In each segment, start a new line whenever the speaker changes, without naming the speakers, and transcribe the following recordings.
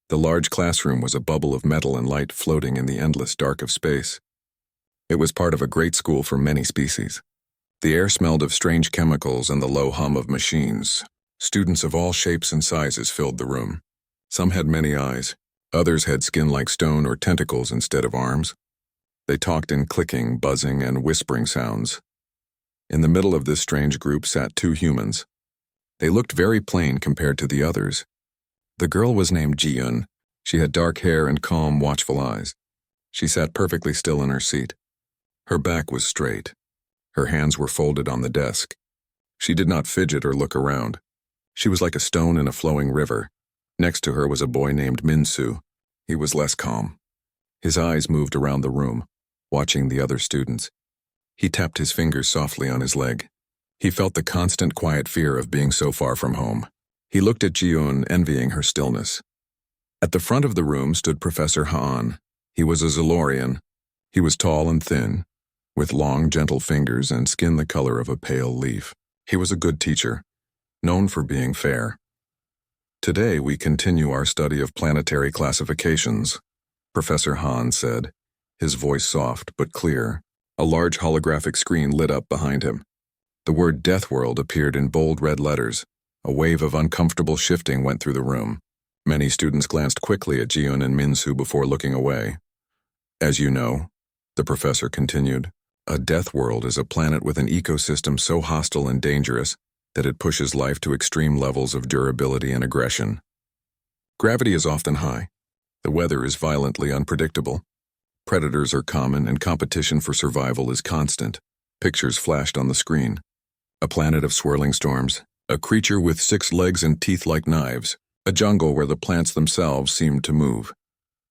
The large classroom was a bubble of metal and light floating in the endless dark of space. It was part of a great school for many species. The air smelled of strange chemicals and the low hum of machines. Students of all shapes and sizes filled the room. Some had many eyes. Others had skin like stone or tentacles instead of arms. They talked in clicking, buzzing, and whispering sounds. In the middle of this strange group sat two humans. They looked very plain compared to the others. The girl was named Ji-Yun. She had dark hair and calm, watchful eyes. She sat perfectly still in her seat. Her back was straight. Her hands were folded on the desk. She did not fidget or look around. She was like a stone in a flowing river. Next to her was a boy named Min-Soo. He was less calm. His eyes moved around the room, watching the other students. He tapped his fingers softly on his leg. He felt the constant quiet fear of being so far from home. He looked at Ji-Yun, envying her stillness. At the front of the room stood Professor Han. He was a Zolorian. He was tall and thin, with long, gentle fingers and skin the color of a pale leaf. He was a good teacher, known for being fair. Today we continue our study of planetary classifications, Professor Han said, his voice soft but clear. A large holographic screen lit up behind him. The word Deathworld appeared in bold red letters. A wave of uncomfortable shifting went through the room. Many students glanced quickly at Ji-Yun and Min-Soo before looking away. As you know, the professor continued, a Deathworld is a planet with an ecosystem so hostile and dangerous that it pushes life to extreme levels of durability and aggression. Gravity is often high. The weather is violently unpredictable. Predators are common and competition for survival is constant. Pictures flashed on the screen. A planet of swirling storms, a creature with 6 legs and teeth like knives, a jungle where the plants themselves seemed to move.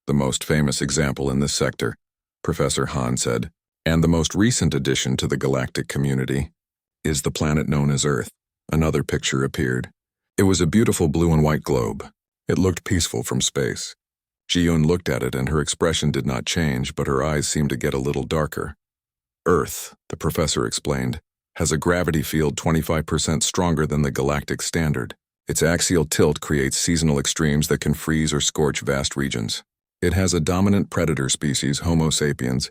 The most famous example in this sector, Professor Han said, and the most recent addition to the galactic community, is the planet known as Earth. Another picture appeared. It was a beautiful blue and white globe. It looked peaceful from space. Ji-Yun looked at it and her expression did not change, but her eyes seemed to get a little darker. Earth, the professor explained, has a gravity field 25% stronger than the galactic standard. Its axial tilt creates seasonal extremes that can freeze or scorch vast regions. It has a dominant predator species, Homo sapiens,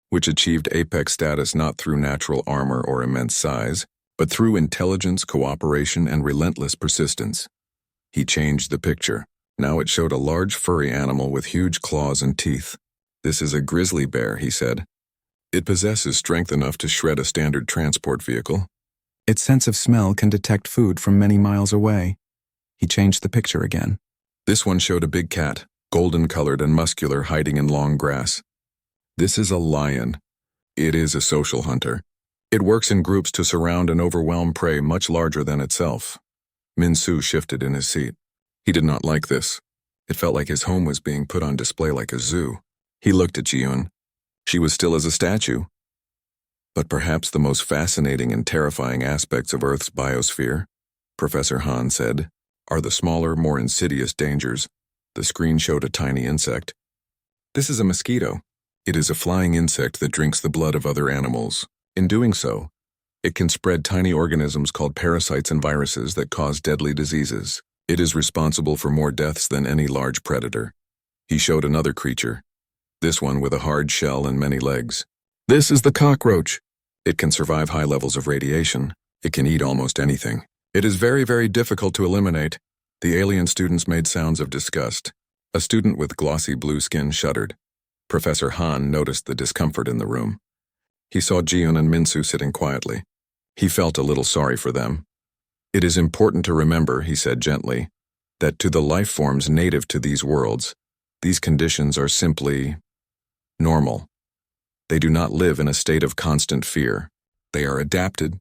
which achieved apex status not through natural armor or immense size, but through intelligence, cooperation, and relentless persistence. He changed the picture. Now it showed a large furry animal with huge claws and teeth. This is a grizzly bear, he said. It possesses strength enough to shred a standard transport vehicle. Its sense of smell can detect food from many miles away. He changed the picture again. This one showed a big cat, golden-colored and muscular, hiding in long grass. This is a lion. It is a social hunter. It works in groups to surround and overwhelm prey much larger than itself. Min-Soo shifted in his seat. He did not like this. It felt like his home was being put on display like a zoo. He looked at Ji-Yun. She was still as a statue. But perhaps the most fascinating and terrifying aspects of Earth's biosphere, Professor Han said, are the smaller, more insidious dangers. The screen showed a tiny insect. This is a mosquito. It is a flying insect that drinks the blood of other animals. In doing so, it can spread tiny organisms called parasites and viruses that cause deadly diseases. It is responsible for more deaths than any large predator. He showed another creature, this one with a hard shell and many legs. This is the cockroach. It can survive high levels of radiation. It can eat almost anything. It is very, very difficult to eliminate. The alien students made sounds of disgust. A student with glossy blue skin shuddered. Professor Han noticed the discomfort in the room. He saw Ji-Yun and Min-Soo sitting quietly. He felt a little sorry for them. It is important to remember, he said gently, that to the life forms native to these worlds, these conditions are simply normal. They do not live in a state of constant fear. They are adapted.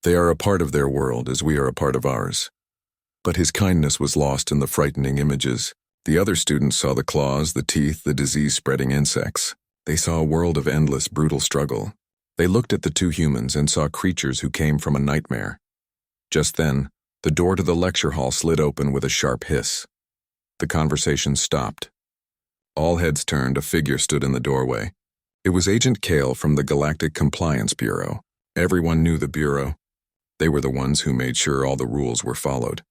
They are a part of their world as we are a part of ours. But his kindness was lost in the frightening images. The other students saw the claws, the teeth, the disease-spreading insects. They saw a world of endless, brutal struggle. They looked at the two humans and saw creatures who came from a nightmare. Just then, the door to the lecture hall slid open with a sharp hiss. The conversation stopped. All heads turned. A figure stood in the doorway. It was Agent Kale from the Galactic Compliance Bureau. Everyone knew the Bureau. They were the ones who made sure all the rules were followed.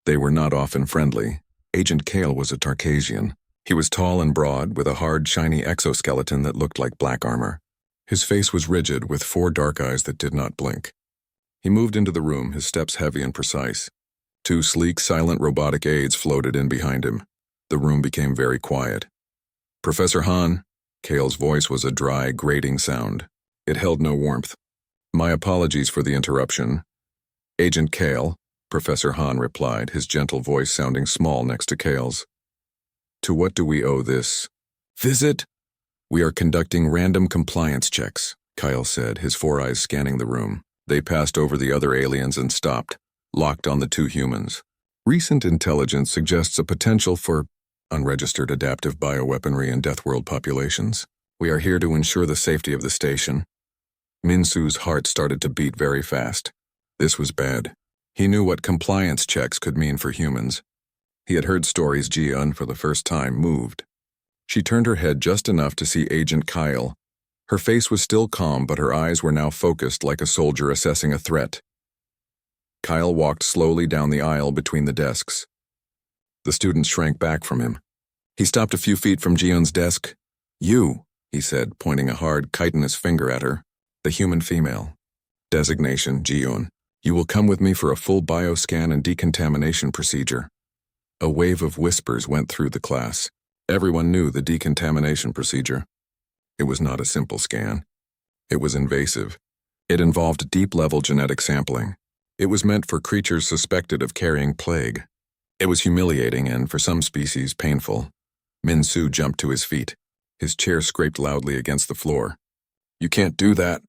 They were not often friendly, Agent Kale was a Tarkasian. He was tall and broad, with a hard, shiny exoskeleton that looked like black armor. His face was rigid, with 4 dark eyes that did not blink. He moved into the room, his steps heavy and precise. 2 sleek, silent robotic aides floated in behind him. The room became very quiet. "Professor Hahn." Kale's voice was a dry, grating sound. It held no warmth. "My apologies for the interruption." "Agent Kale," Professor Hahn replied, his gentle voice sounding small next to Kale's. "To what do we owe this visit?" "We are conducting random compliance checks," Kyle said, his 4 eyes scanning the room. They passed over the other aliens and stopped, locked on the 2 humans. "Recent intelligence suggests a potential for unregistered adaptive bioweaponry in Deathworld populations. We are here to ensure the safety of the station." Minsu's heart started to beat very fast. This was bad. He knew what compliance checks could mean for humans. He had heard stories. Ji-un, for the first time, moved. She turned her head just enough to see Agent Kyle. Her face was still calm, but her eyes were now focused like a soldier assessing a threat. Kyle walked slowly down the aisle between the desks. The students shrank back from him. He stopped a few feet from Ji-un's desk. "You," he said, pointing a hard, chitinous finger at her. "The human female. Designation, Ji-un. You will come with me for a full bioscan and decontamination procedure." A wave of whispers went through the class. Everyone knew the decontamination procedure. It was not a simple scan. It was invasive. It involved deep-level genetic sampling. It was meant for creatures suspected of carrying plague. It was humiliating and, for some species, painful. Minsu jumped to his feet. His chair scraped loudly against the floor. "You can't do that,"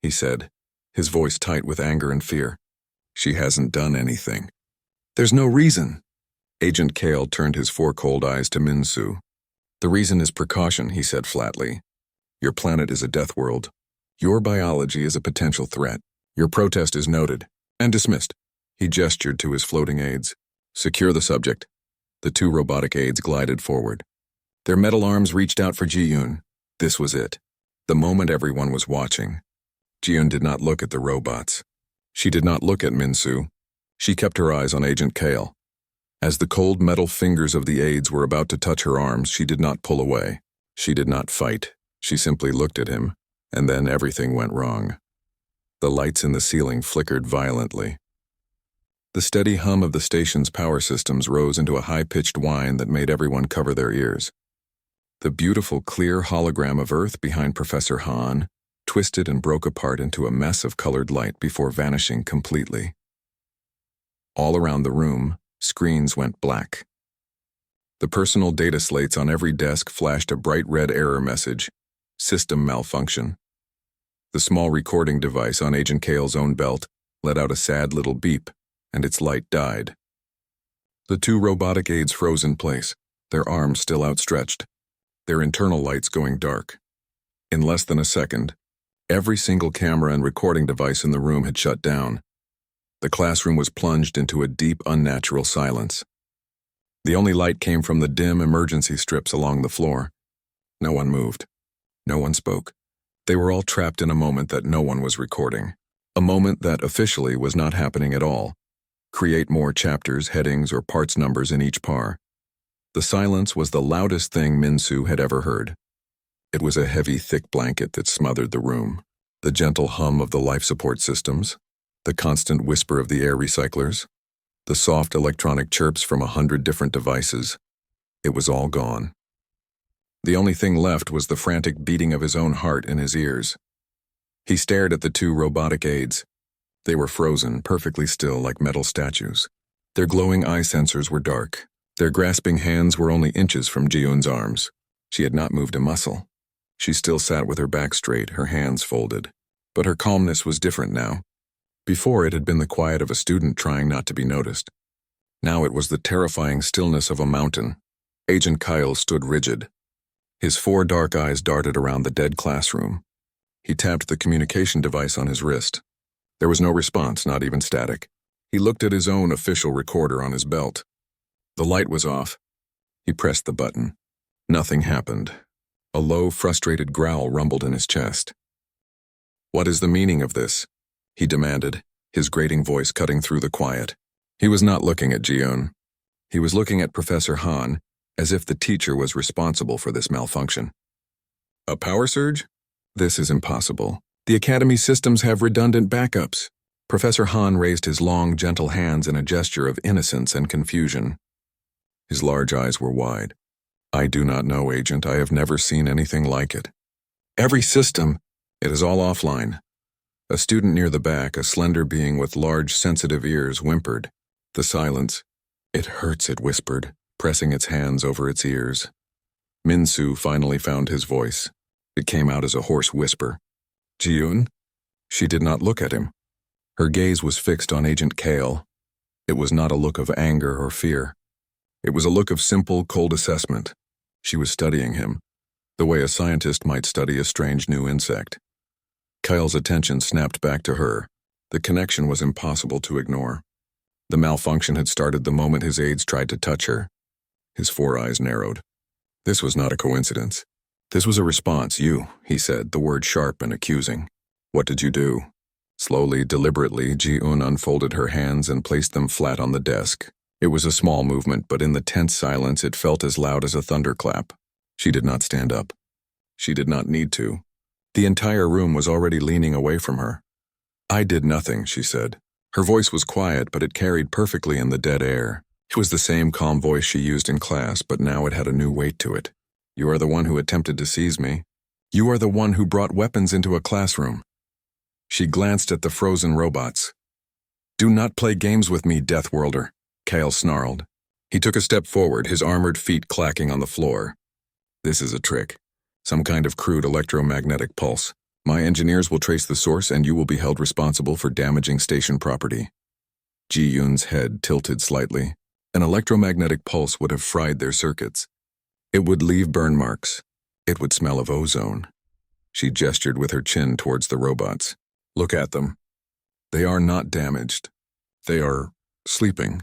he said, his voice tight with anger and fear. "She hasn't done anything." "There's no reason." Agent Kale turned his 4 cold eyes to Minsu. "The reason is precaution," he said flatly. "Your planet is a death world. Your biology is a potential threat. Your protest is noted and dismissed." He gestured to his floating aides. "Secure the subject." The 2 robotic aides glided forward. Their metal arms reached out for Ji-un. This was it. The moment everyone was watching. Ji-un did not look at the robots. She did not look at Minsu. She kept her eyes on Agent Kale. As the cold metal fingers of the aides were about to touch her arms, she did not pull away. She did not fight. She simply looked at him, and then everything went wrong. The lights in the ceiling flickered violently. The steady hum of the station's power systems rose into a high-pitched whine that made everyone cover their ears. The beautiful, clear hologram of Earth behind Professor Hahn twisted and broke apart into a mess of colored light before vanishing completely. All around the room, screens went black. The personal data slates on every desk flashed a bright red error message: "System malfunction." The small recording device on Agent Kale's own belt let out a sad little beep, and its light died. The 2 robotic aides froze in place, their arms still outstretched, their internal lights going dark. In less than a second, every single camera and recording device in the room had shut down. The classroom was plunged into a deep, unnatural silence. The only light came from the dim emergency strips along the floor. No one moved. No one spoke. They were all trapped in a moment that no one was recording. A moment that officially was not happening at all. Create more chapters, headings, or parts numbers in each par. The silence was the loudest thing Minsu had ever heard. It was a heavy, thick blanket that smothered the room. The gentle hum of the life support systems, the constant whisper of the air recyclers, the soft electronic chirps from 100 different devices. It was all gone. The only thing left was the frantic beating of his own heart in his ears. He stared at the 2 robotic aides. They were frozen, perfectly still like metal statues. Their glowing eye sensors were dark. Their grasping hands were only inches from Ji-un's arms. She had not moved a muscle. She still sat with her back straight, her hands folded. But her calmness was different now. Before, it had been the quiet of a student trying not to be noticed. Now it was the terrifying stillness of a mountain. Agent Kyle stood rigid. His 4 dark eyes darted around the dead classroom. He tapped the communication device on his wrist. There was no response, not even static. He looked at his own official recorder on his belt. The light was off. He pressed the button. Nothing happened. A low, frustrated growl rumbled in his chest. "What is the meaning of this?" he demanded, his grating voice cutting through the quiet. He was not looking at Ji-un. He was looking at Professor Han, as if the teacher was responsible for this malfunction. A power surge? This is impossible. The Academy's systems have redundant backups. Professor Han raised his long, gentle hands in a gesture of innocence and confusion. His large eyes were wide. I do not know, Agent. I have never seen anything like it. Every system, it is all offline. A student near the back, a slender being with large, sensitive ears, whimpered. The silence. It hurts, it whispered, pressing its hands over its ears. Min-Soo finally found his voice. It came out as a hoarse whisper. Ji-Yoon? She did not look at him. Her gaze was fixed on Agent Kale. It was not a look of anger or fear. It was a look of simple, cold assessment. She was studying him, the way a scientist might study a strange new insect. Kyle's attention snapped back to her. The connection was impossible to ignore. The malfunction had started the moment his aides tried to touch her. His four eyes narrowed. This was not a coincidence. This was a response. He said, the word sharp and accusing. What did you do? Slowly, deliberately, Ji-Yoon unfolded her hands and placed them flat on the desk. It was a small movement, but in the tense silence it felt as loud as a thunderclap. She did not stand up. She did not need to. The entire room was already leaning away from her. I did nothing, she said. Her voice was quiet, but it carried perfectly in the dead air. It was the same calm voice she used in class, but now it had a new weight to it. You are the one who attempted to seize me. You are the one who brought weapons into a classroom. She glanced at the frozen robots. Do not play games with me, Deathworlder, Kale snarled. He took a step forward, his armored feet clacking on the floor. This is a trick. Some kind of crude electromagnetic pulse. My engineers will trace the source and you will be held responsible for damaging station property. Ji-Yoon's head tilted slightly. An electromagnetic pulse would have fried their circuits. It would leave burn marks. It would smell of ozone. She gestured with her chin towards the robots. Look at them. They are not damaged. They are sleeping.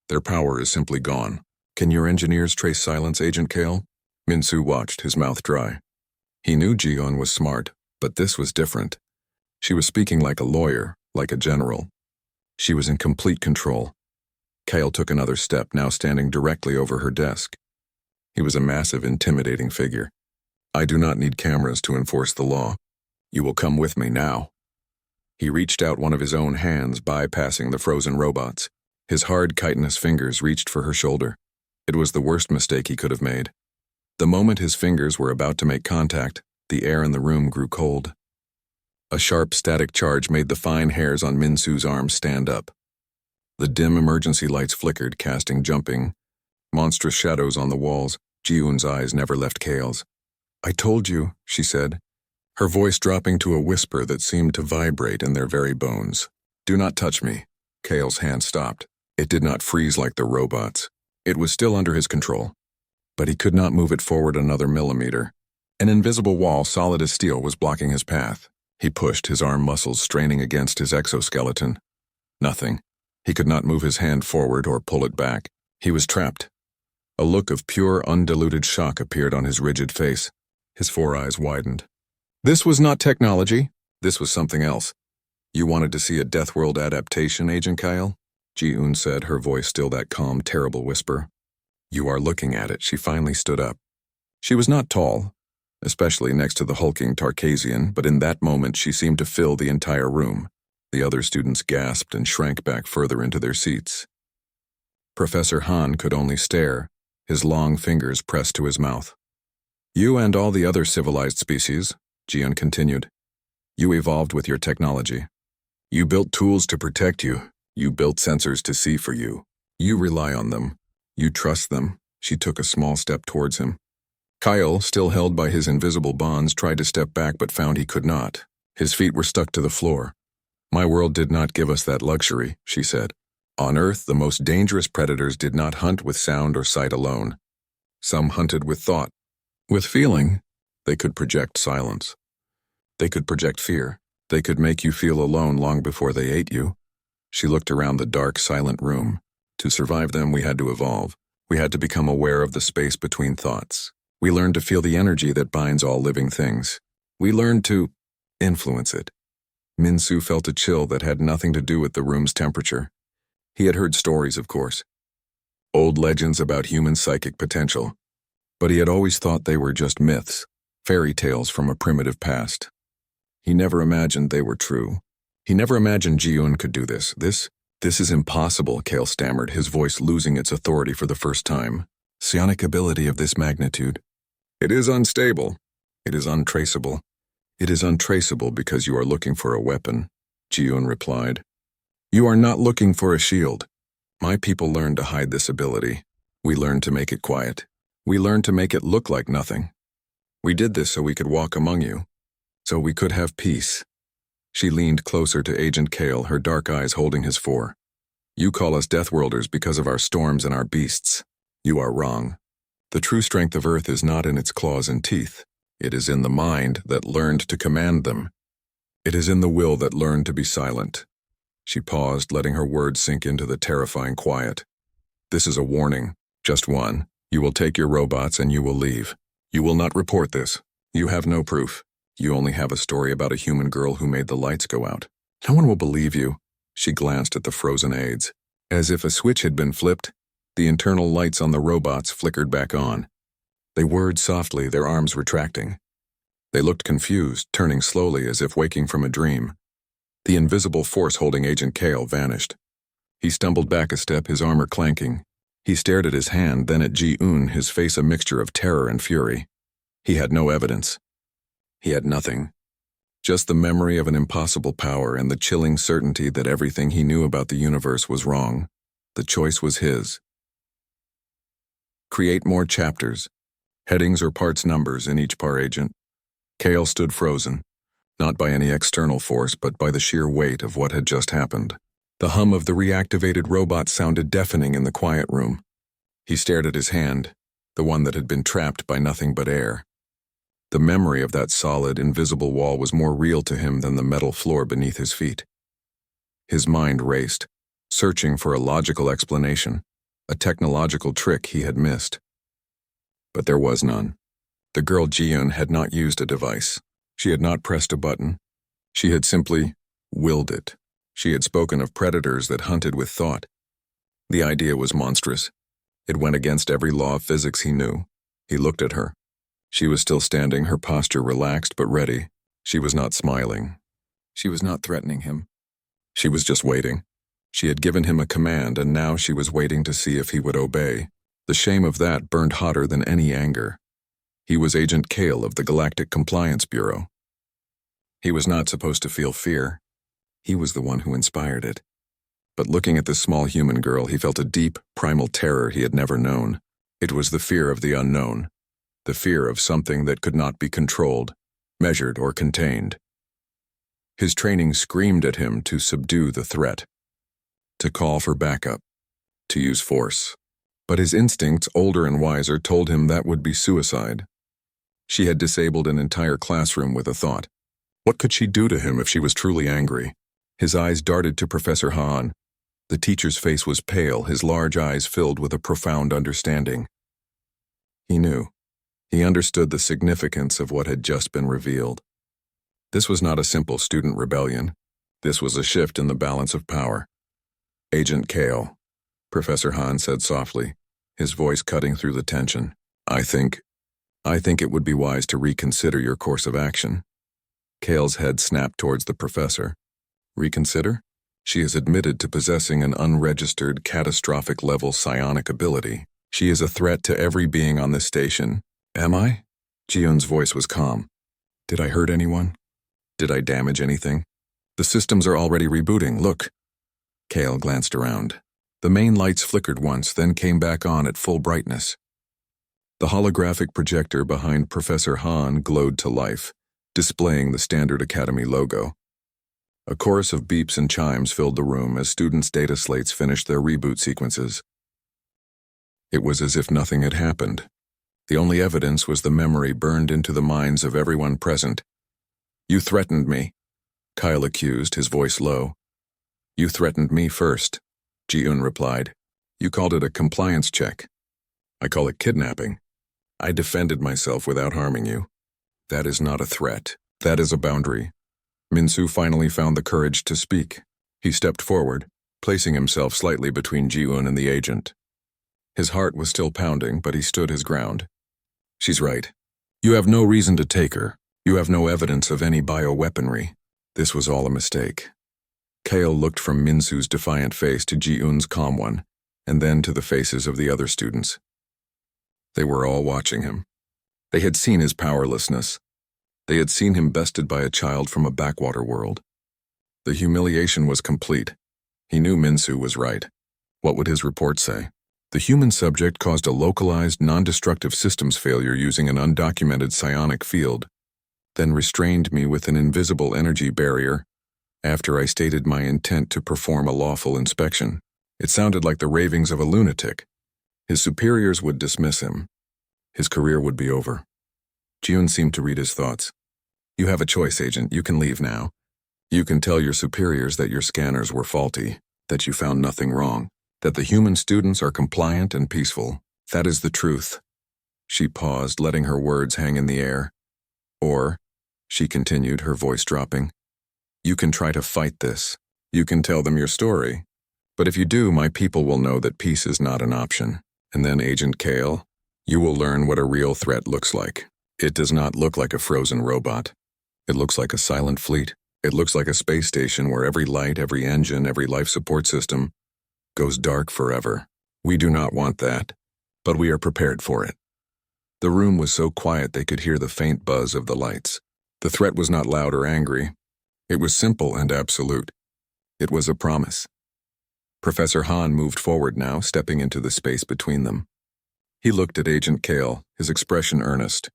Their power is simply gone. Can your engineers trace silence, Agent Kale? Min-Soo watched, his mouth dry. He knew Ji-Yoon was smart, but this was different. She was speaking like a lawyer, like a general. She was in complete control. Kale took another step, now standing directly over her desk. He was a massive, intimidating figure. I do not need cameras to enforce the law. You will come with me now. He reached out one of his own hands, bypassing the frozen robots. His hard, chitinous fingers reached for her shoulder. It was the worst mistake he could have made. The moment his fingers were about to make contact, the air in the room grew cold. A sharp, static charge made the fine hairs on Min-Soo's arms stand up. The dim emergency lights flickered, casting jumping, monstrous shadows on the walls. Ji-Yoon's eyes never left Kale's. I told you, she said, her voice dropping to a whisper that seemed to vibrate in their very bones. Do not touch me. Kale's hand stopped. It did not freeze like the robots. It was still under his control. But he could not move it forward another millimeter. An invisible wall, solid as steel, was blocking his path. He pushed, his arm muscles straining against his exoskeleton. Nothing. He could not move his hand forward or pull it back. He was trapped. A look of pure, undiluted shock appeared on his rigid face. His four eyes widened. This was not technology. This was something else. You wanted to see a Deathworld adaptation, Agent Kyle? Ji-Yoon said, her voice still that calm, terrible whisper. You are looking at it. She finally stood up. She was not tall, especially next to the hulking Tarkasian, but in that moment she seemed to fill the entire room. The other students gasped and shrank back further into their seats. Professor Han could only stare, his long fingers pressed to his mouth. You and all the other civilized species, Ji-Yoon continued. You evolved with your technology. You built tools to protect you. You built sensors to see for you. You rely on them. You trust them. She took a small step towards him. Kyle, still held by his invisible bonds, tried to step back but found he could not. His feet were stuck to the floor. My world did not give us that luxury, she said. On Earth, the most dangerous predators did not hunt with sound or sight alone. Some hunted with thought. With feeling, they could project silence. They could project fear. They could make you feel alone long before they ate you. She looked around the dark, silent room. To survive them, we had to evolve. We had to become aware of the space between thoughts. We learned to feel the energy that binds all living things. We learned to influence it. Min-Soo felt a chill that had nothing to do with the room's temperature. He had heard stories, of course. old legends about human psychic potential. But he had always thought they were just myths, fairy tales from a primitive past. He never imagined they were true. He never imagined Ji-un could do this. This is impossible, Kale stammered, his voice losing its authority for the first time. Psionic ability of this magnitude. It is unstable. It is untraceable. It is untraceable because you are looking for a weapon, Ji-un replied. You are not looking for a shield. My people learned to hide this ability. We learned to make it quiet. We learned to make it look like nothing. We did this so we could walk among you, so we could have peace. She leaned closer to Agent Kale, her dark eyes holding his fore. You call us Deathworlders because of our storms and our beasts. You are wrong. The true strength of Earth is not in its claws and teeth. It is in the mind that learned to command them. It is in the will that learned to be silent. She paused, letting her words sink into the terrifying quiet. This is a warning, just one. You will take your robots and you will leave. You will not report this. You have no proof. You only have a story about a human girl who made the lights go out. No one will believe you. She glanced at the frozen aides. As if a switch had been flipped, the internal lights on the robots flickered back on. They whirred softly, their arms retracting. They looked confused, turning slowly as if waking from a dream. The invisible force holding Agent Kale vanished. He stumbled back a step, his armor clanking. He stared at his hand, then at Ji-un, his face a mixture of terror and fury. He had no evidence. He had nothing. Just the memory of an impossible power and the chilling certainty that everything he knew about the universe was wrong. The choice was his. Create more chapters. Headings or parts numbers in each par agent. Kale stood frozen, not by any external force but by the sheer weight of what had just happened. The hum of the reactivated robot sounded deafening in the quiet room. He stared at his hand, the one that had been trapped by nothing but air. The memory of that solid, invisible wall was more real to him than the metal floor beneath his feet. His mind raced, searching for a logical explanation, a technological trick he had missed. But there was none. The girl Ji-un had not used a device. She had not pressed a button. She had simply willed it. She had spoken of predators that hunted with thought. The idea was monstrous. It went against every law of physics he knew. He looked at her. She was still standing, her posture relaxed but ready. She was not smiling. She was not threatening him. She was just waiting. She had given him a command, and now she was waiting to see if he would obey. The shame of that burned hotter than any anger. He was Agent Kale of the Galactic Compliance Bureau. He was not supposed to feel fear. He was the one who inspired it. But looking at this small human girl, he felt a deep, primal terror he had never known. It was the fear of the unknown. The fear of something that could not be controlled, measured, or contained. His training screamed at him to subdue the threat, to call for backup, to use force. But his instincts, older and wiser, told him that would be suicide. She had disabled an entire classroom with a thought. What could she do to him if she was truly angry? His eyes darted to Professor Han. The teacher's face was pale, his large eyes filled with a profound understanding. He knew. He understood the significance of what had just been revealed. This was not a simple student rebellion. This was a shift in the balance of power. Agent Kale, Professor Han said softly, his voice cutting through the tension. I think it would be wise to reconsider your course of action. Kale's head snapped towards the professor. Reconsider? She is admitted to possessing an unregistered, catastrophic-level psionic ability. She is a threat to every being on this station. Am I? Ji-un's voice was calm. Did I hurt anyone? Did I damage anything? The systems are already rebooting, look. Kale glanced around. The main lights flickered once, then came back on at full brightness. The holographic projector behind Professor Han glowed to life, displaying the Standard Academy logo. A chorus of beeps and chimes filled the room as students' data slates finished their reboot sequences. It was as if nothing had happened. The only evidence was the memory burned into the minds of everyone present. You threatened me, Kyle accused, his voice low. You threatened me first, Ji-un replied. You called it a compliance check. I call it kidnapping. I defended myself without harming you. That is not a threat. That is a boundary. Minsu finally found the courage to speak. He stepped forward, placing himself slightly between Ji-un and the agent. His heart was still pounding, but he stood his ground. She's right. You have no reason to take her. You have no evidence of any bioweaponry. This was all a mistake. Kale looked from Minsu's defiant face to Ji-eun's calm one, and then to the faces of the other students. They were all watching him. They had seen his powerlessness. They had seen him bested by a child from a backwater world. The humiliation was complete. He knew Minsu was right. What would his report say? The human subject caused a localized, non-destructive systems failure using an undocumented psionic field, then restrained me with an invisible energy barrier after I stated my intent to perform a lawful inspection. It sounded like the ravings of a lunatic. His superiors would dismiss him. His career would be over. Ji-eun seemed to read his thoughts. You have a choice, Agent. You can leave now. You can tell your superiors that your scanners were faulty, that you found nothing wrong, that the human students are compliant and peaceful. That is the truth. She paused, letting her words hang in the air. Or, she continued, her voice dropping, you can try to fight this. You can tell them your story. But if you do, my people will know that peace is not an option. And then, Agent Kale, you will learn what a real threat looks like. It does not look like a frozen robot. It looks like a silent fleet. It looks like a space station where every light, every engine, every life support system goes dark forever. We do not want that, but we are prepared for it. The room was so quiet they could hear the faint buzz of the lights. The threat was not loud or angry. It was simple and absolute. It was a promise. Professor Han moved forward now, stepping into the space between them. He looked at Agent Kale, his expression earnest.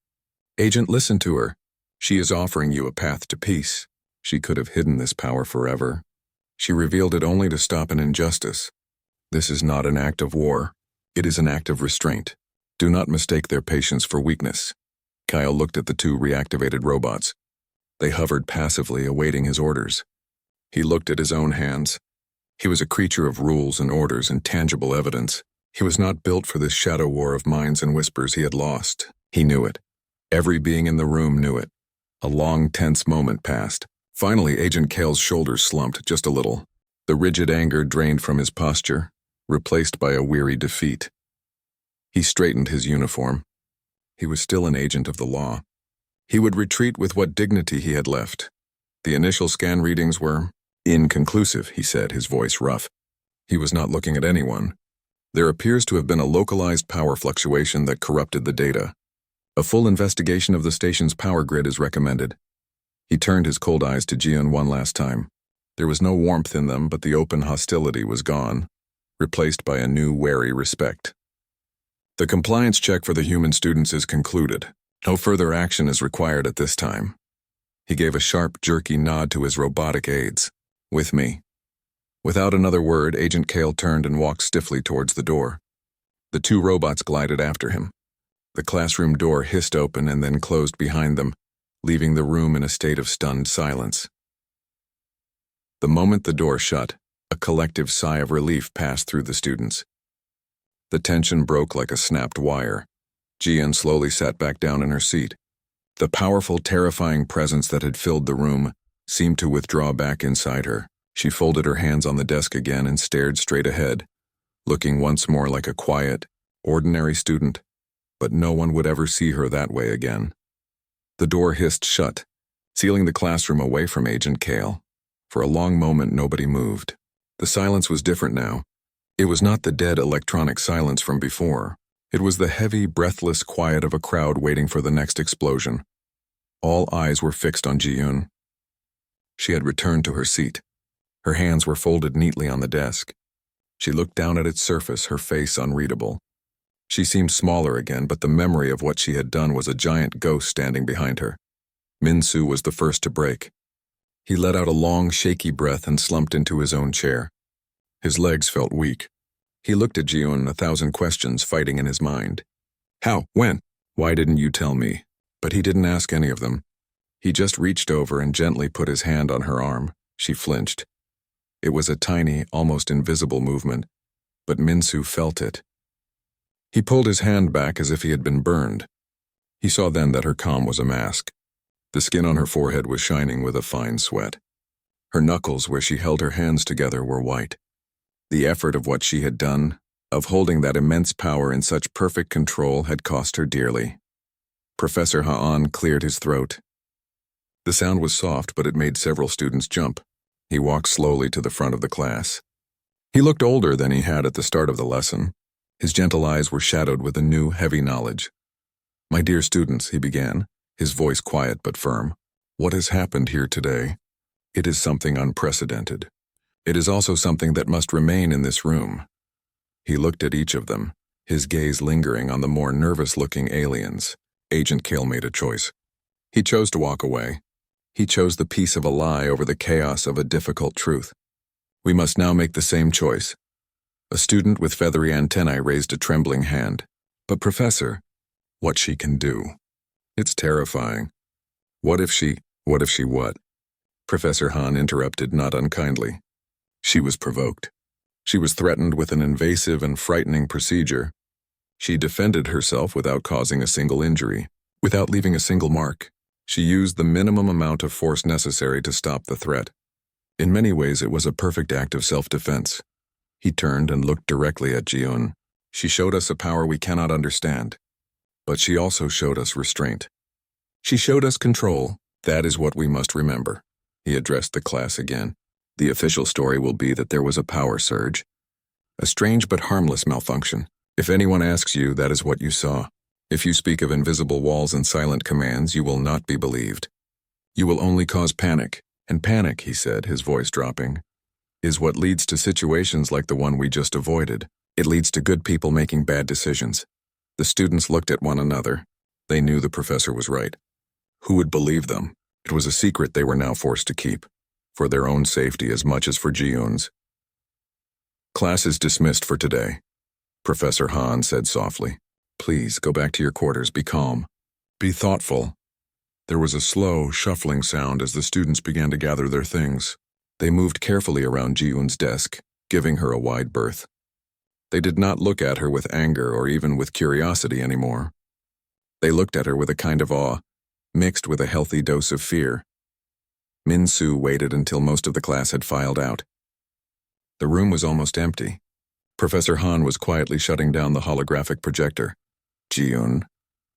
Agent, listen to her. She is offering you a path to peace. She could have hidden this power forever. She revealed it only to stop an injustice. This is not an act of war. It is an act of restraint. Do not mistake their patience for weakness. Kyle looked at the two reactivated robots. They hovered passively, awaiting his orders. He looked at his own hands. He was a creature of rules and orders and tangible evidence. He was not built for this shadow war of minds and whispers he had lost. He knew it. Every being in the room knew it. A long, tense moment passed. Finally, Agent Kale's shoulders slumped just a little. The rigid anger drained from his posture, replaced by a weary defeat. He straightened his uniform. He was still an agent of the law. He would retreat with what dignity he had left. The initial scan readings were inconclusive, he said, his voice rough. He was not looking at anyone. There appears to have been a localized power fluctuation that corrupted the data. A full investigation of the station's power grid is recommended. He turned his cold eyes to Ji-eun one last time. There was no warmth in them, but the open hostility was gone, replaced by a new wary respect. The compliance check for the human students is concluded. No further action is required at this time. He gave a sharp, jerky nod to his robotic aides. With me. Without another word, Agent Kale turned and walked stiffly towards the door. The two robots glided after him. The classroom door hissed open and then closed behind them, leaving the room in a state of stunned silence. The moment the door shut, a collective sigh of relief passed through the students. The tension broke like a snapped wire. Ji-eun slowly sat back down in her seat. The powerful, terrifying presence that had filled the room seemed to withdraw back inside her. She folded her hands on the desk again and stared straight ahead, looking once more like a quiet, ordinary student, but no one would ever see her that way again. The door hissed shut, sealing the classroom away from Agent Kale. For a long moment, nobody moved. The silence was different now. It was not the dead electronic silence from before. It was the heavy, breathless quiet of a crowd waiting for the next explosion. All eyes were fixed on Ji-eun. She had returned to her seat. Her hands were folded neatly on the desk. She looked down at its surface, her face unreadable. She seemed smaller again, but the memory of what she had done was a giant ghost standing behind her. Minsu was the first to break. He let out a long, shaky breath and slumped into his own chair. His legs felt weak. He looked at Ji-eun, 1,000 questions fighting in his mind. How? When? Why didn't you tell me? But he didn't ask any of them. He just reached over and gently put his hand on her arm. She flinched. It was a tiny, almost invisible movement, but Minsu felt it. He pulled his hand back as if he had been burned. He saw then that her calm was a mask. The skin on her forehead was shining with a fine sweat. Her knuckles, where she held her hands together, were white. The effort of what she had done of holding that immense power in such perfect control had cost her dearly. Professor Ha'an cleared his throat. The sound was soft, but it made several students jump. He walked slowly to the front of the class. He looked older than he had at the start of the lesson. His gentle eyes were shadowed with a new, heavy knowledge. "My dear students," he began, his voice quiet but firm, "what has happened here today? It is something unprecedented. It is also something that must remain in this room." He looked at each of them, his gaze lingering on the more nervous-looking aliens. Agent Kale made a choice. He chose to walk away. He chose the peace of a lie over the chaos of a difficult truth. We must now make the same choice. A student with feathery antennae raised a trembling hand. "But Professor, what she can do? It's terrifying. What if she what? Professor Han interrupted not unkindly. She was provoked. She was threatened with an invasive and frightening procedure. She defended herself without causing a single injury, without leaving a single mark. She used the minimum amount of force necessary to stop the threat. In many ways, it was a perfect act of self-defense." He turned and looked directly at Ji-un. "She showed us a power we cannot understand, but she also showed us restraint. She showed us control. That is what we must remember." He addressed the class again. "The official story will be that there was a power surge, a strange but harmless malfunction. If anyone asks you, that is what you saw. If you speak of invisible walls and silent commands, you will not be believed. You will only cause panic. And panic," he said, his voice dropping, "is what leads to situations like the one we just avoided. It leads to good people making bad decisions." The students looked at one another. They knew the professor was right. Who would believe them? It was a secret they were now forced to keep, for their own safety as much as for Ji-un's. "Class is dismissed for today," Professor Han said softly. "Please go back to your quarters. Be calm. Be thoughtful." There was a slow, shuffling sound as the students began to gather their things. They moved carefully around Ji-un's desk, giving her a wide berth. They did not look at her with anger or even with curiosity anymore. They looked at her with a kind of awe, mixed with a healthy dose of fear. Min-soo waited until most of the class had filed out. The room was almost empty. Professor Han was quietly shutting down the holographic projector. "Ji-un,"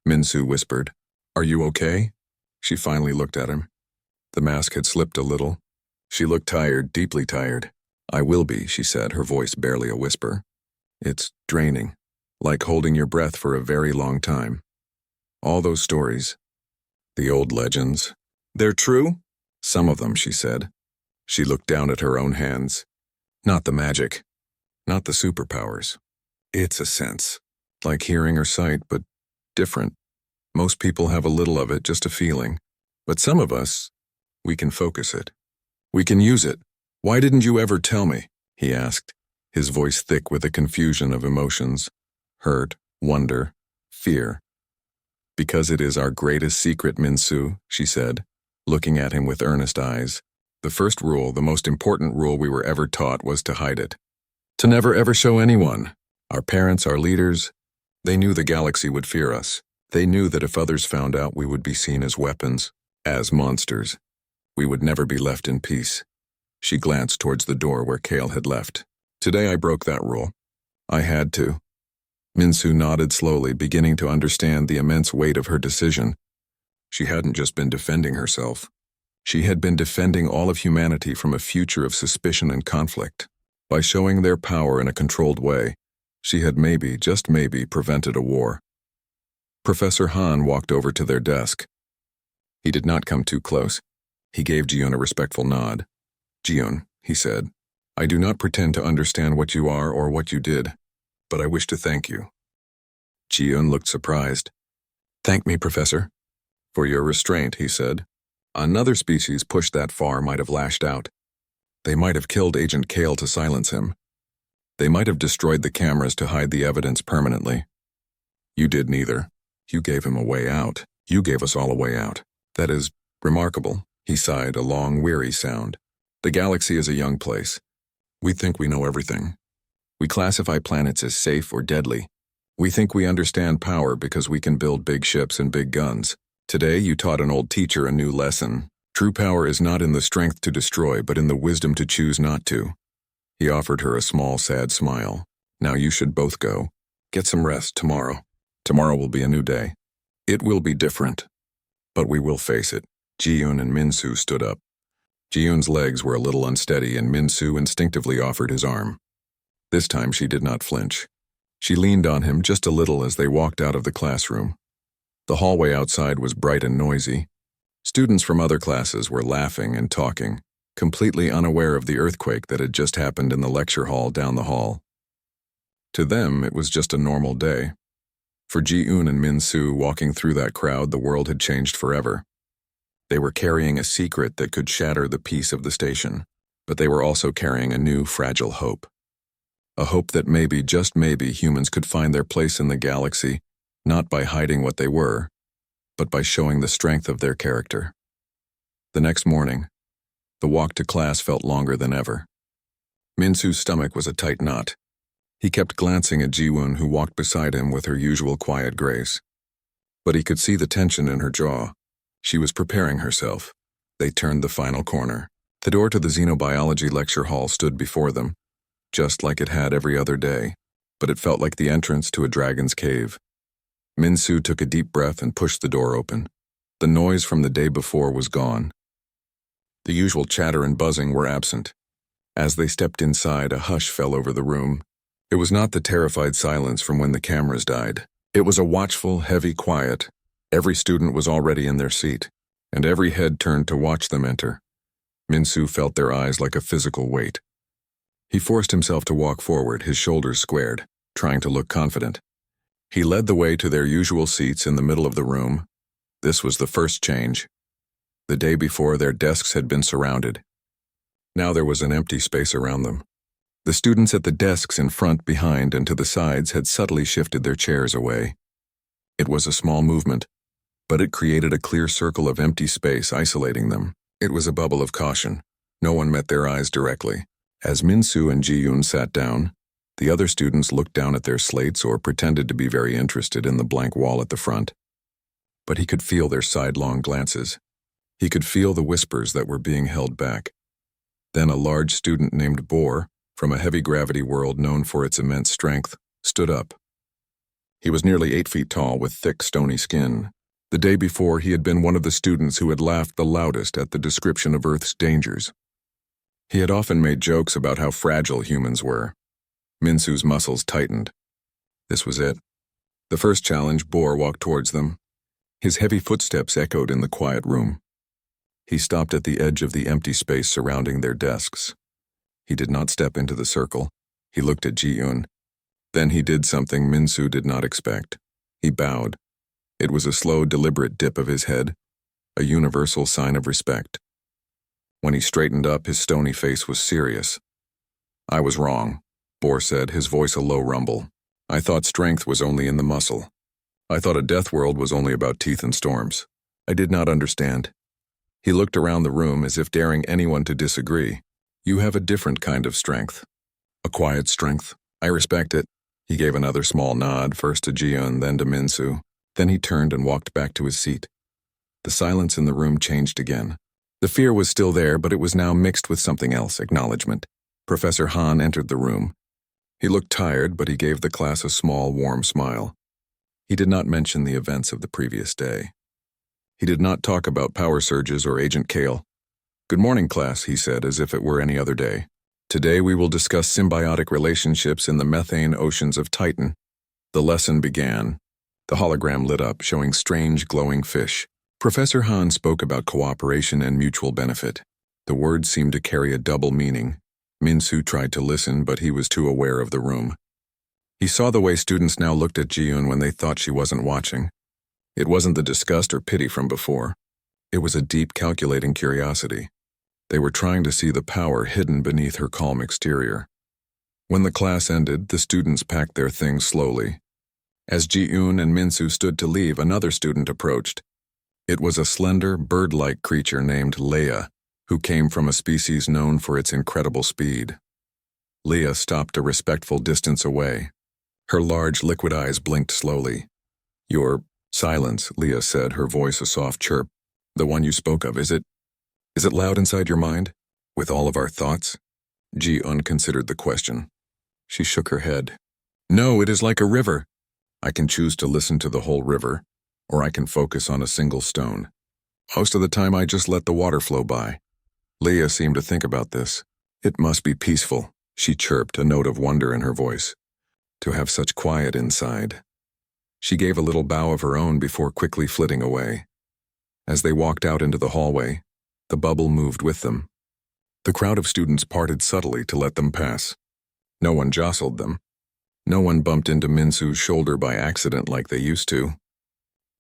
Min-soo whispered, "are you okay?" She finally looked at him. The mask had slipped a little. She looked tired, deeply tired. "I will be," she said, her voice barely a whisper. "It's draining, like holding your breath for a very long time. All those stories, the old legends, they're true?" "Some of them," she said. She looked down at her own hands. "Not the magic, not the superpowers. It's a sense, like hearing or sight, but different. Most people have a little of it, just a feeling. But some of us, we can focus it. We can use it. Why didn't you ever tell me?" he asked, his voice thick with a confusion of emotions. Hurt, wonder, fear. "Because it is our greatest secret, Min-soo," she said, looking at him with earnest eyes. "The first rule, the most important rule we were ever taught, was to hide it. To never ever show anyone. Our parents, our leaders, they knew the galaxy would fear us. They knew that if others found out, we would be seen as weapons, as monsters. We would never be left in peace." She glanced towards the door where Kale had left. "Today I broke that rule. I had to." Min-soo nodded slowly, beginning to understand the immense weight of her decision. She hadn't just been defending herself. She had been defending all of humanity from a future of suspicion and conflict. By showing their power in a controlled way, she had maybe, just maybe, prevented a war. Professor Han walked over to their desk. He did not come too close. He gave Ji-un a respectful nod. "Ji-un," he said, "I do not pretend to understand what you are or what you did, but I wish to thank you." Ji-un looked surprised. "Thank me, Professor." "For your restraint," he said. "Another species pushed that far might have lashed out. They might have killed Agent Kale to silence him. They might have destroyed the cameras to hide the evidence permanently. You did neither. You gave him a way out. You gave us all a way out. That is remarkable." He sighed, a long, weary sound. "The galaxy is a young place. We think we know everything. We classify planets as safe or deadly. We think we understand power because we can build big ships and big guns. Today you taught an old teacher a new lesson. True power is not in the strength to destroy, but in the wisdom to choose not to." He offered her a small, sad smile. Now you should both go. Get some rest tomorrow. Tomorrow will be a new day. It will be different. But we will face it. Ji-yoon and Min-soo stood up. Ji-yoon's legs were a little unsteady and Min-soo instinctively offered his arm. This time she did not flinch. She leaned on him just a little as they walked out of the classroom. The hallway outside was bright and noisy. Students from other classes were laughing and talking, completely unaware of the earthquake that had just happened in the lecture hall down the hall. To them, it was just a normal day. For Ji-yoon and Min-soo walking through that crowd, the world had changed forever. They were carrying a secret that could shatter the peace of the station, but they were also carrying a new, fragile hope. A hope that maybe, just maybe, humans could find their place in the galaxy, not by hiding what they were, but by showing the strength of their character. The next morning, the walk to class felt longer than ever. Min-soo's stomach was a tight knot. He kept glancing at Ji-woon, who walked beside him with her usual quiet grace. But he could see the tension in her jaw. She was preparing herself. They turned the final corner. The door to the xenobiology lecture hall stood before them, just like it had every other day, but it felt like the entrance to a dragon's cave. Min-soo took a deep breath and pushed the door open. The noise from the day before was gone. The usual chatter and buzzing were absent. As they stepped inside, a hush fell over the room. It was not the terrified silence from when the cameras died. It was a watchful, heavy quiet. Every student was already in their seat, and every head turned to watch them enter. Min-soo felt their eyes like a physical weight. He forced himself to walk forward, his shoulders squared, trying to look confident. He led the way to their usual seats in the middle of the room. This was the first change. The day before, their desks had been surrounded. Now there was an empty space around them. The students at the desks in front, behind, and to the sides had subtly shifted their chairs away. It was a small movement, but it created a clear circle of empty space isolating them. It was a bubble of caution. No one met their eyes directly. As Min-soo and Ji-yoon sat down, the other students looked down at their slates or pretended to be very interested in the blank wall at the front. But he could feel their sidelong glances. He could feel the whispers that were being held back. Then a large student named Bohr, from a heavy-gravity world known for its immense strength, stood up. He was nearly 8 feet tall with thick, stony skin. The day before, he had been one of the students who had laughed the loudest at the description of Earth's dangers. He had often made jokes about how fragile humans were. Min-soo's muscles tightened. This was it. The first challenge, Bohr walked towards them. His heavy footsteps echoed in the quiet room. He stopped at the edge of the empty space surrounding their desks. He did not step into the circle. He looked at Ji-yoon. Then he did something Min-soo did not expect. He bowed. It was a slow, deliberate dip of his head, a universal sign of respect. When he straightened up, his stony face was serious. "I was wrong," Bohr said, his voice a low rumble. "I thought strength was only in the muscle. I thought a Deathworld was only about teeth and storms. I did not understand." He looked around the room as if daring anyone to disagree. "You have a different kind of strength. A quiet strength. I respect it." He gave another small nod, first to Ji-yoon, then to Min-soo. Then he turned and walked back to his seat. The silence in the room changed again. The fear was still there, but it was now mixed with something else, acknowledgement. Professor Han entered the room. He looked tired, but he gave the class a small, warm smile. He did not mention the events of the previous day. He did not talk about power surges or Agent Kale. "Good morning, class," he said, as if it were any other day. "Today we will discuss symbiotic relationships in the methane oceans of Titan." The lesson began. The hologram lit up, showing strange, glowing fish. Professor Han spoke about cooperation and mutual benefit. The words seemed to carry a double meaning. Min-soo tried to listen, but he was too aware of the room. He saw the way students now looked at Ji-yoon when they thought she wasn't watching. It wasn't the disgust or pity from before. It was a deep, calculating curiosity. They were trying to see the power hidden beneath her calm exterior. When the class ended, the students packed their things slowly. As Ji-yoon and Min-soo stood to leave, another student approached. It was a slender, bird-like creature named Leia, who came from a species known for its incredible speed. Leia stopped a respectful distance away. Her large, liquid eyes blinked slowly. "Your silence," Leia said, her voice a soft chirp. "The one you spoke of, is it loud inside your mind? With all of our thoughts?" Ji-yoon considered the question. She shook her head. No, it is like a river. I can choose to listen to the whole river, or I can focus on a single stone. Most of the time I just let the water flow by. Leah seemed to think about this. It must be peaceful, she chirped, a note of wonder in her voice. To have such quiet inside. She gave a little bow of her own before quickly flitting away. As they walked out into the hallway, the bubble moved with them. The crowd of students parted subtly to let them pass. No one jostled them. No one bumped into Minsu's shoulder by accident like they used to.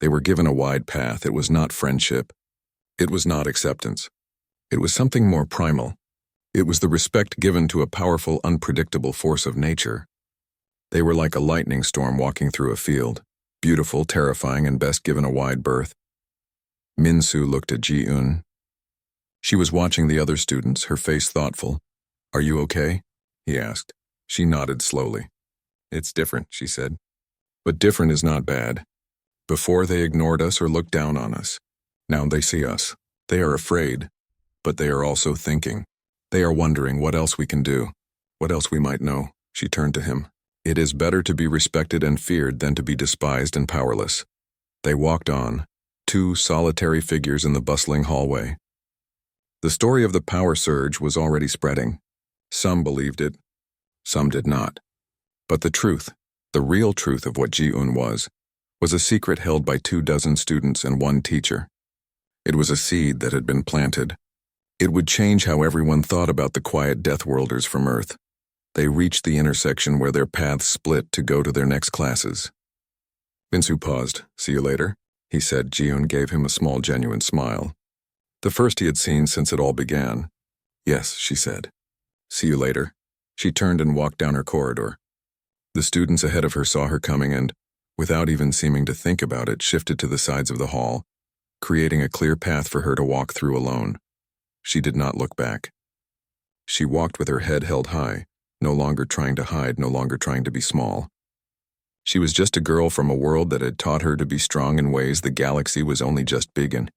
They were given a wide path. It was not friendship. It was not acceptance. It was something more primal. It was the respect given to a powerful, unpredictable force of nature. They were like a lightning storm walking through a field, beautiful, terrifying, and best given a wide berth. Minsu looked at Ji-un. She was watching the other students, her face thoughtful. "Are you okay?" he asked. She nodded slowly. "It's different," she said. "But different is not bad. Before they ignored us or looked down on us. Now they see us. They are afraid, but they are also thinking. They are wondering what else we can do, what else we might know." She turned to him. "It is better to be respected and feared than to be despised and powerless." They walked on, two solitary figures in the bustling hallway. The story of the power surge was already spreading. Some believed it, some did not. But the truth, the real truth of what Ji-un was a secret held by 24 students and one teacher. It was a seed that had been planted. It would change how everyone thought about the quiet Deathworlders from Earth. They reached the intersection where their paths split to go to their next classes. Minsu paused. "See you later," he said. Ji-un gave him a small, genuine smile. The first he had seen since it all began. "Yes," she said. "See you later." She turned and walked down her corridor. The students ahead of her saw her coming and, without even seeming to think about it, shifted to the sides of the hall, creating a clear path for her to walk through alone. She did not look back. She walked with her head held high, no longer trying to hide, no longer trying to be small. She was just a girl from a world that had taught her to be strong in ways the galaxy was only just beginning.